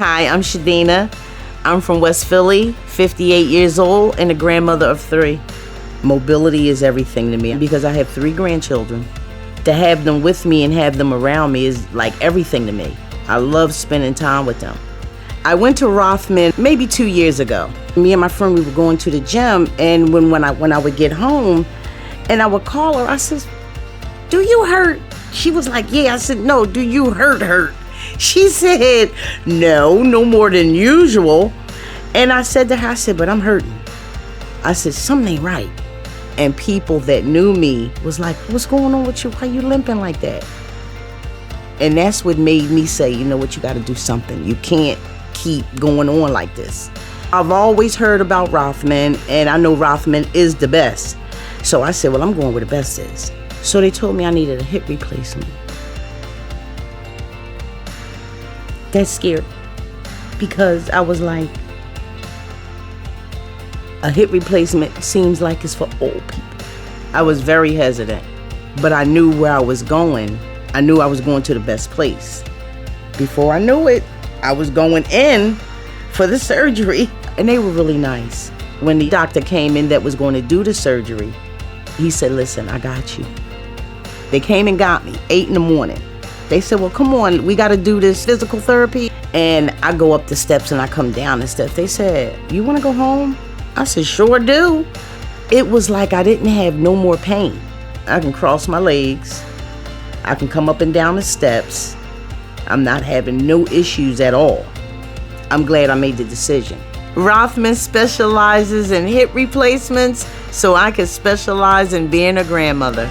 Hi, I'm Schadeanna. I'm from West Philly, 58 years old, and a grandmother of 3. Mobility is everything to me because I have 3 grandchildren. To have them with me and have them around me is like everything to me. I love spending time with them. I went to Rothman maybe 2 years ago. Me and my friend, we were going to the gym, and when I would get home and I would call her, I said, "Do you hurt?" She was like, "Yeah." I said, "No, do you hurt?" She said, no more than usual. And I said to her, I said, "But I'm hurting." I said, "Something ain't right." And people that knew me was like, "What's going on with you? Why you limping like that?" And that's what made me say, you know what, you got to do something. You can't keep going on like this. I've always heard about Rothman, and I know Rothman is the best. So I said, well, I'm going where the best is. So they told me I needed a hip replacement. That scared me because I was like, a hip replacement seems like it's for old people. I was very hesitant, but I knew where I was going. I knew I was going to the best place. Before I knew it, I was going in for the surgery, and they were really nice. When the doctor came in that was going to do the surgery, he said, "Listen, I got you." They came and got me, 8 in the morning. They said, "Well, come on, we got to do this physical therapy." And I go up the steps and I come down the steps. They said, "You want to go home?" I said, "Sure do." It was like I didn't have no more pain. I can cross my legs. I can come up and down the steps. I'm not having no issues at all. I'm glad I made the decision. Rothman specializes in hip replacements, so I can specialize in being a grandmother.